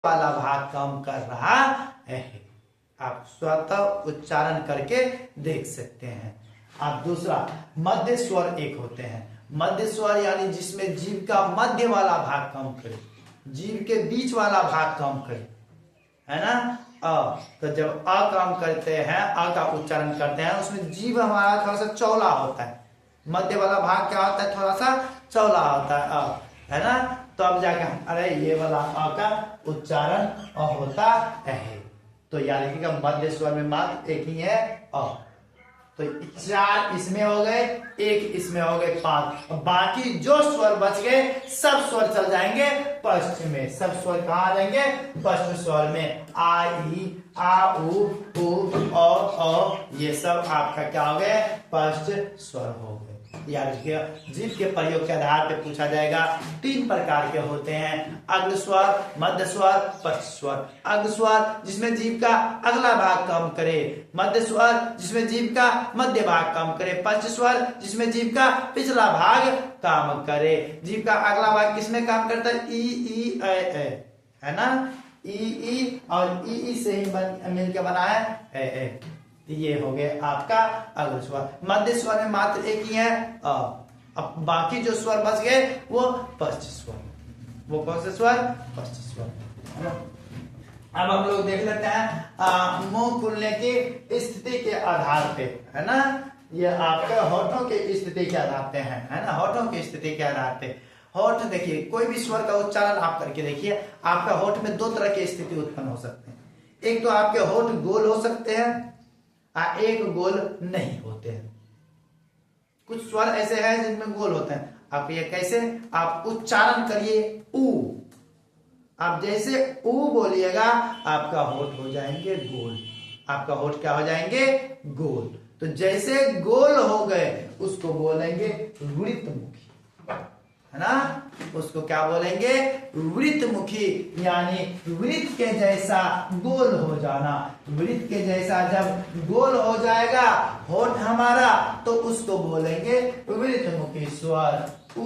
वाला भाग काम कर रहा है। आप स्वतः उच्चारण करके देख सकते हैं। आप दूसरा मध्य स्वर एक होते हैं। मध्य स्वर यानी जिसमें जीभ का मध्य वाला भाग काम करे, जीभ के बीच वाला भाग काम करे, है ना। तो जब अ काम करते हैं, अ का उच्चारण करते हैं, उसमें जीभ हमारा थोड़ा सा चौड़ा होता है। मध्य वाला भाग क्या होता है, थोड़ा सा चौड़ा होता है, है ना। तो अब जाके अरे ये वाला अ का उच्चारण अ होता है। तो याद रखिएगा मध्य स्वर में मात्र एक ही है अ। तो 4 इसमें हो गए, 1 इसमें हो गए, 5। बाकी जो स्वर बच गए सब स्वर चल जाएंगे पश्च में। सब स्वर कहाँ आ जाएंगे, पश्च स्वर में। आ, ई, आ, उ, ये सब आपका क्या हो गए, पश्च स्वर हो गए। याद रखिए जीभ के प्रयोग के आधार पर पूछा जाएगा। 3 प्रकार के होते हैं, अग्र स्वर, मध्य स्वर, पश्च स्वर। अग्र स्वर जिसमें जीभ का अगला भाग काम करे, मध्य स्वर जिसमें जीभ का मध्य भाग काम करे, पश्च स्वर जिसमें जीभ का पिछला भाग काम करे। जीभ का अगला भाग किसमें काम करता है, ई ऐ, है ना। ई और ई से ही मिलकर बना है ए। ये हो गए आपका अग्र स्वर। मध्य स्वर में मात्र एक ही है अ। अब बाकी जो स्वर बच गए वो पश्च स्वर। वो कौन से स्वर, पश्च स्वर। अब हम लोग देख लेते हैं मुंह खुलने की स्थिति के आधार पे, है ना। ये आपका होठों के स्थिति के आधार पे है ना। होठों की स्थिति के आधार पे होठ देखिए, कोई भी स्वर का उच्चारण आप करके देखिए, आपका होठ में 2 तरह की स्थिति उत्पन्न हो सकते हैं। एक तो आपके होठ गोल हो सकते हैं, एक गोल नहीं होते हैं। कुछ स्वर ऐसे हैं जिनमें गोल होते हैं। आप ये कैसे, आप उच्चारण करिए ऊ। आप जैसे ऊ बोलिएगा आपका होठ हो जाएंगे गोल। आपका होठ क्या हो जाएंगे, गोल। तो जैसे गोल हो गए उसको बोलेंगे वृत्तमुखी, है ना। उसको क्या बोलेंगे, वृत्तमुखी, यानी वृत्त के जैसा गोल हो जाना। वृत्त के जैसा जब गोल हो जाएगा होठ हमारा तो उसको बोलेंगे वृत्तमुखी स्वर। उ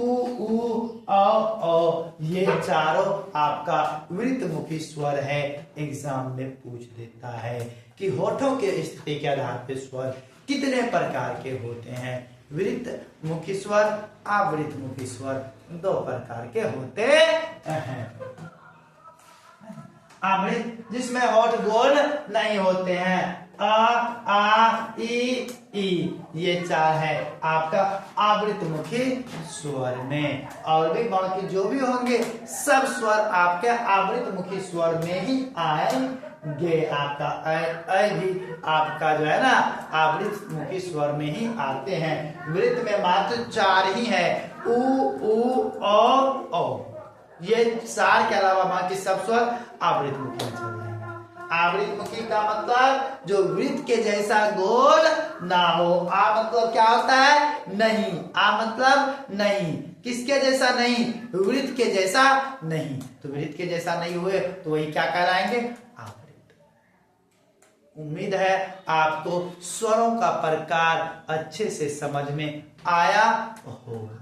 औ ये चारों आपका वृत्तमुखी स्वर है। एग्जाम में पूछ देता है कि होठों के स्थिति के आधार पर स्वर कितने प्रकार के होते हैं। वृत्त मुखी स्वर, आवृत्त मुखी स्वर 2 प्रकार के होते हैं। आवृत्त जिसमें होठ गोल नहीं होते हैं, आ, ई, ये 4 है आपका आवृत्त मुखी स्वर में। और भी बाकी जो भी होंगे सब स्वर आपके आवृत्त मुखी स्वर में ही आएंगे। आपका ऐ भी आपका जो है ना आवृत्त मुखी स्वर में ही आते हैं। वृत्त में मात्र 4 ही है, उ, औ। ये 4 के अलावा बाकी सब स्वर आवृत्त मुखी में चल जाएंगे। आवृत्त मुखी का मतलब जो वृत्त के जैसा गोल ना हो। आ मतलब क्या होता है, नहीं। आ मतलब नहीं, किसके जैसा नहीं, वृत्त के जैसा नहीं। तो वृत्त के जैसा नहीं हुए तो वही क्या कहलाएंगे, आवृत्त। उम्मीद है आपको स्वरों का प्रकार अच्छे से समझ में आया होगा।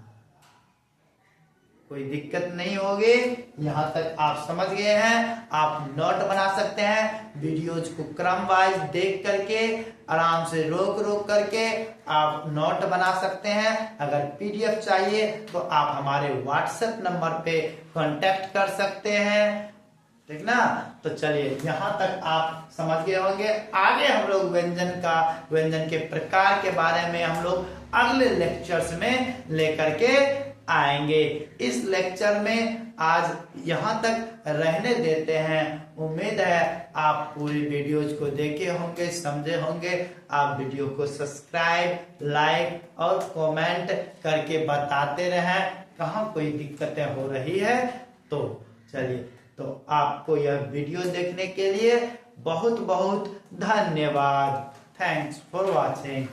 कोई दिक्कत नहीं होगी। यहाँ तक आप समझ गए हैं। आप नोट बना सकते हैं। वीडियोज को क्रम वाइज देख करके आराम से रोक करके आप नोट बना सकते हैं। अगर पीडीएफ चाहिए तो आप हमारे व्हाट्सएप नंबर पे कांटेक्ट कर सकते हैं, ठीक ना। तो चलिए यहाँ तक आप समझ गए होंगे। आगे हम लोग व्यंजन के प्रकार के बारे में हम लोग अगले लेक्चर्स में लेकर के आएंगे। इस लेक्चर में आज यहाँ तक रहने देते हैं। उम्मीद है आप पूरी वीडियोज को देखे होंगे, समझे होंगे। आप वीडियो को सब्सक्राइब, लाइक और कमेंट करके बताते रहें कहाँ कोई दिक्कतें हो रही है। तो चलिए, तो आपको यह वीडियो देखने के लिए बहुत बहुत धन्यवाद। Thanks for watching.